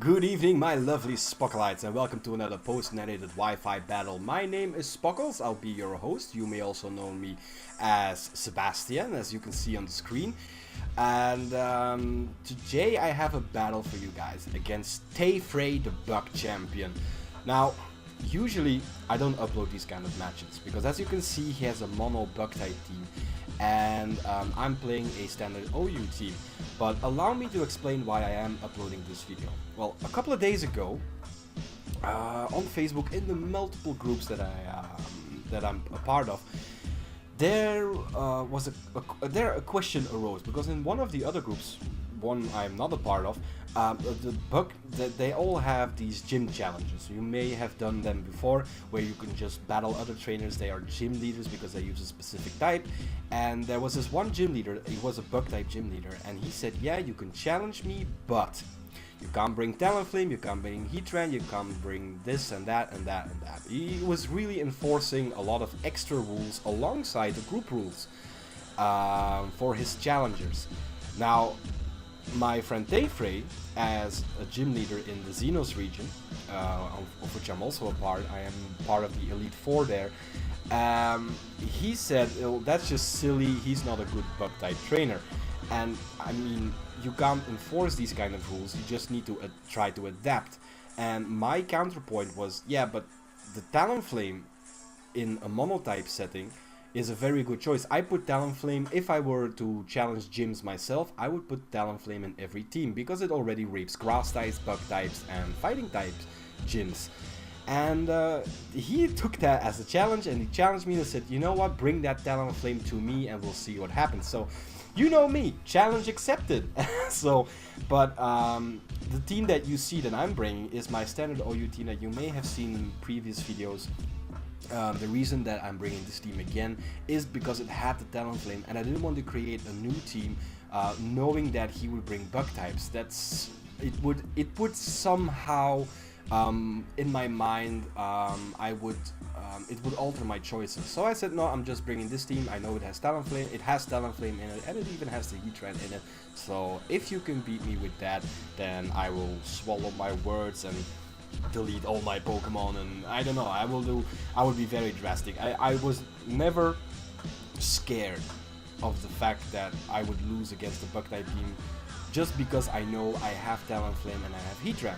Good evening, my lovely Spocklites, and welcome to another post-narrated Wi-Fi battle. My name is Spockles, I'll be your host. You may also know me as Sebastian, as you can see on the screen. And today I have a battle for you guys against TayFray, the Bug Champion. Now, usually I don't upload these kind of matches, because as you can see, he has a mono Bug-type team. And I'm playing a standard OU team. But allow me to explain why I am uploading this video. Well, a couple of days ago, on Facebook, in the multiple groups that I'm a part of, there was a question arose, because in one of the other groups, one I'm not a part of, they all have these gym challenges. You may have done them before, where you can just battle other trainers. They are gym leaders because they use a specific type. And there was this one gym leader, he was a bug type gym leader, and he said, yeah, you can challenge me, but you can't bring Talonflame, you can't bring Heatran, you can't bring this and that and that and that. He was really enforcing a lot of extra rules alongside the group rules for his challengers. Now, my friend TayFray, as a gym leader in the Xenos region, of which I'm also a part, I am part of the Elite Four there, he said, oh, that's just silly, he's not a good bug type trainer. And I mean, you can't enforce these kind of rules, you just need to try to adapt. And my counterpoint was, yeah, but the Talonflame in a monotype setting is a very good choice. I put Talonflame, if I were to challenge gyms myself, I would put Talonflame in every team, because it already rapes grass types, bug types, and fighting types gyms. And he took that as a challenge, and he challenged me and said, you know what, bring that Talonflame to me and we'll see what happens. So, you know me, challenge accepted. So, but the team that you see that I'm bringing is my standard OU team that you may have seen in previous videos. The reason that I'm bringing this team again is because it had the Talonflame, and I didn't want to create a new team knowing that he would bring bug types. It would somehow in my mind it would alter my choices. So I said, no, I'm just bringing this team. I know it has Talonflame, in it, and it even has the Heatran in it. So if you can beat me with that, then I will swallow my words and delete all my Pokemon, and I don't know, I would be very drastic. I was never scared of the fact that I would lose against the Bug-type team, just because I know I have Talonflame and I have Heatran.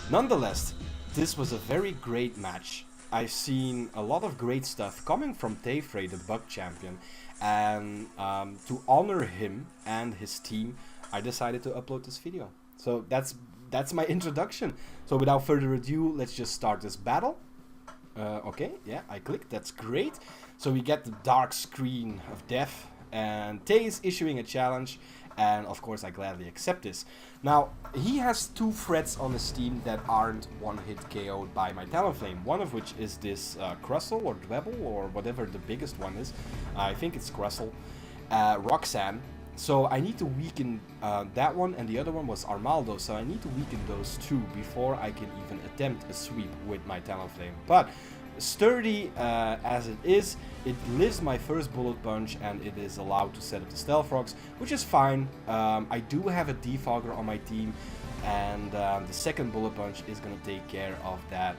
Nonetheless, this was a very great match. I've seen a lot of great stuff coming from TayFray, the Bug Champion, and to honor him and his team, I decided to upload this video. So that's my introduction. So without further ado, let's just start this battle. Okay, yeah, I clicked, that's great. So we get the dark screen of death, and Tay is issuing a challenge, and of course I gladly accept this. Now, he has two threats on his team that aren't one-hit KO'd by my Talonflame, one of which is this Crustle or Dwebble or whatever the biggest one is. I think it's Crustle. Roxanne. So I need to weaken that one, and the other one was Armaldo, so I need to weaken those two before I can even attempt a sweep with my Talonflame. But sturdy as it is, it lives my first Bullet Punch, and it is allowed to set up the Stealth Rocks, which is fine. I do have a Defogger on my team, and the second Bullet Punch is going to take care of that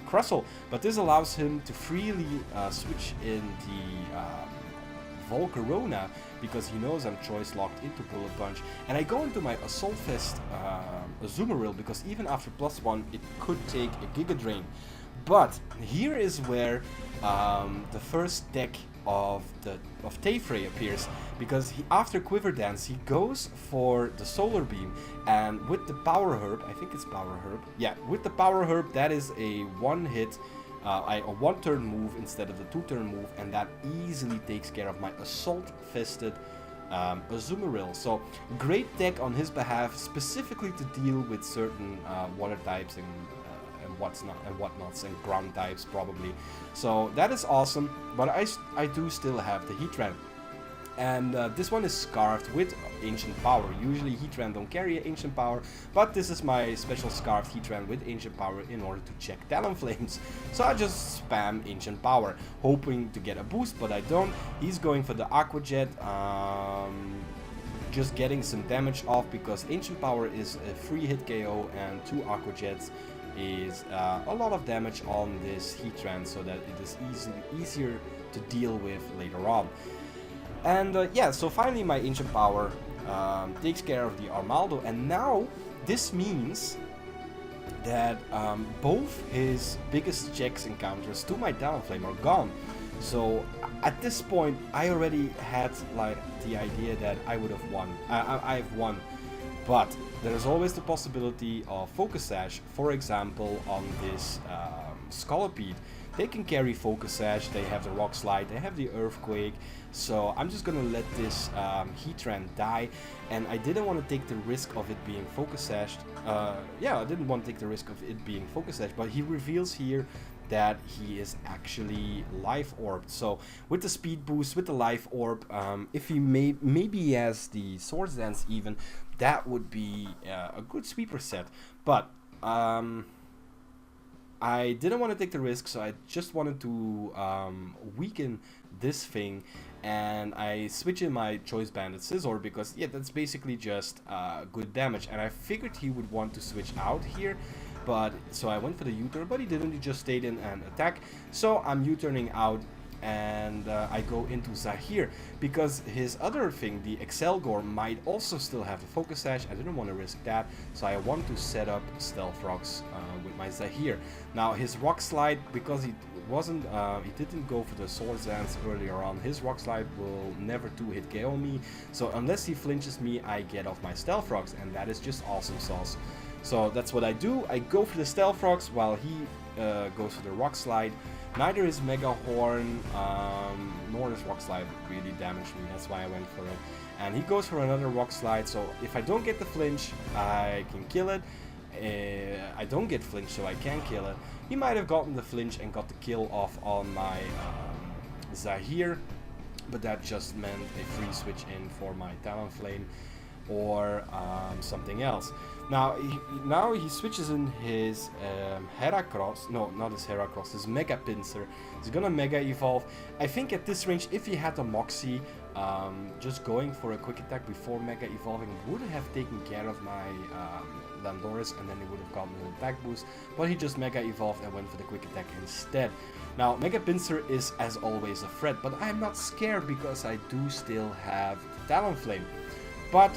Crustle. But this allows him to freely switch in the Volcarona, because he knows I'm choice locked into Bullet Punch, and I go into my Assault Vest Azumarill, because even after +1 it could take a Giga Drain. But here is where the first deck of TayFray appears, because after Quiver Dance he goes for the Solar Beam, and with the Power Herb, I think it's Power Herb, yeah, with the Power Herb, that is a one-hit a one-turn move instead of the two-turn move, and that easily takes care of my Assault-Vested Azumarill. So, great deck on his behalf, specifically to deal with certain water types and whatnots, and ground types probably. So that is awesome, but I do still have the Heatran. And this one is scarfed with Ancient Power. Usually Heatran don't carry Ancient Power, but this is my special scarfed Heatran with Ancient Power in order to check Talonflames. So I just spam Ancient Power, hoping to get a boost, but I don't. He's going for the Aqua Jet. just getting some damage off, because Ancient Power is a free hit KO and 2 Aqua Jets is a lot of damage on this Heatran, so that it is easier to deal with later on. And yeah, so finally my Ancient Power takes care of the Armaldo, and now this means that both his biggest checks encounters to my Talonflame are gone. So at this point I already had like the idea that I would have won. I've won, but there's always the possibility of Focus Sash. For example, on this Scolipede, they can carry Focus Sash, they have the Rock Slide, they have the Earthquake, so I'm just gonna let this Heatran die, and I didn't want to take the risk of it being Focus Sashed. Yeah, I didn't want to take the risk of it being Focus Sashed, but he reveals here that he is actually Life Orbed. So with the speed boost, with the Life Orb, if he maybe he has the Swords Dance even, that would be a good sweeper set. But I didn't want to take the risk, so I just wanted to weaken this thing, and I switch in my Choice Banded Scizor because, yeah, that's basically just good damage, and I figured he would want to switch out here. But so I went for the U-turn, but he didn't. He just stayed in and attack. So I'm U-turning out, and I go into Zahir because his other thing, the Excelgor, might also still have the Focus Sash. I didn't want to risk that, so I want to set up Stealth Rocks with my Zahir. Now his Rock Slide, because he didn't go for the Swords Dance earlier on, his Rock Slide will never 2-hit KO me. So unless he flinches me, I get off my Stealth Rocks, and that is just awesome sauce. So that's what I do. I go for the Stealth Rocks while he goes for the Rock Slide. Neither his Mega Horn nor his Rock Slide really damaged me. That's why I went for it. And he goes for another Rock Slide. So if I don't get the flinch, I can kill it. I don't get flinch, so I can't kill it. He might have gotten the flinch and got the kill off on my Zahir, but that just meant a free switch in for my Talonflame or something else. Now he switches in his Heracross, no, not his Heracross, his Mega Pinsir. He's gonna Mega Evolve. I think at this range, if he had a Moxie, just going for a Quick Attack before Mega Evolving would have taken care of my Landorus, and then he would have gotten an attack boost, but he just Mega Evolved and went for the Quick Attack instead. Now Mega Pinsir is as always a threat, but I'm not scared because I do still have Talonflame. But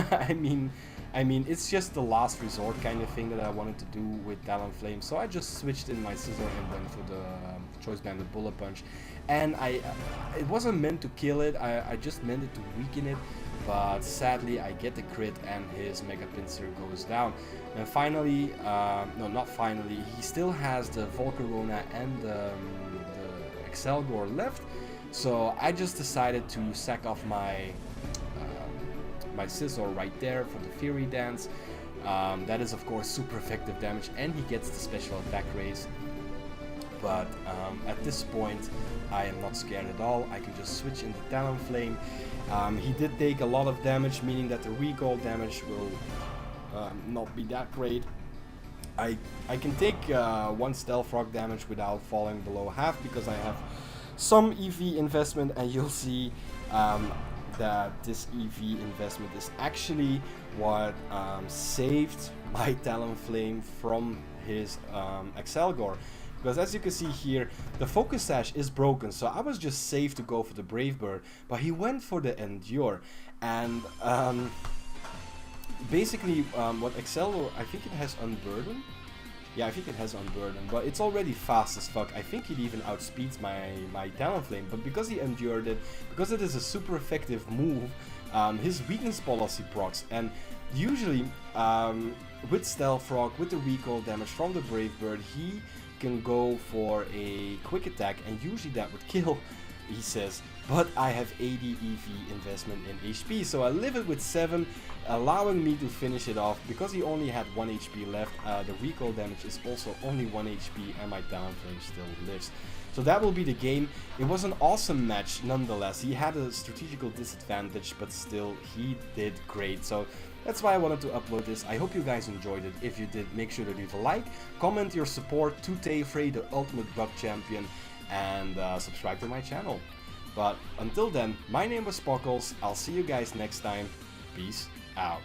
I mean, it's just the last resort kind of thing that I wanted to do with Talonflame, so I just switched in my Scizor and went for the Choice Banded Bullet Punch. And it wasn't meant to kill it, I just meant it to weaken it, but sadly I get the crit and his Mega Pinsir goes down. And finally, no, not finally, he still has the Volcarona and the Excelgor left, so I just decided to sack off my Scizor right there for the Fury Dance. That is of course super effective damage, and he gets the special attack raise. But at this point I am not scared at all. I can just switch into Talonflame. He did take a lot of damage, meaning that the recall damage will not be that great. I can take 1 Stealth Rock damage without falling below half because I have some EV investment, and you'll see that this EV investment is actually what saved my Talonflame from his Excelgor. Because as you can see here, the Focus Sash is broken, so I was just safe to go for the Brave Bird, but he went for the Endure. And basically what Excelgor, I think it has Unburden. Yeah, I think it has Unburden, but it's already fast as fuck. I think it even outspeeds my Talonflame, but because he endured it, because it is a super effective move, his weakness policy procs, and usually with Stealth Rock, with the recall damage from the Brave Bird, he can go for a Quick Attack, and usually that would kill, he says, but I have 80 EV investment in HP, so I live it with 7, allowing me to finish it off. Because he only had 1 HP left, the recall damage is also only 1 HP, and my Talonflame still lives. So that will be the game. It was an awesome match nonetheless. He had a strategical disadvantage, but still he did great. So that's why I wanted to upload this. I hope you guys enjoyed it. If you did, make sure to leave a like, comment your support to TayFray, the ultimate bug champion, and subscribe to my channel. But until then, my name was Spockles. I'll see you guys next time. Peace out.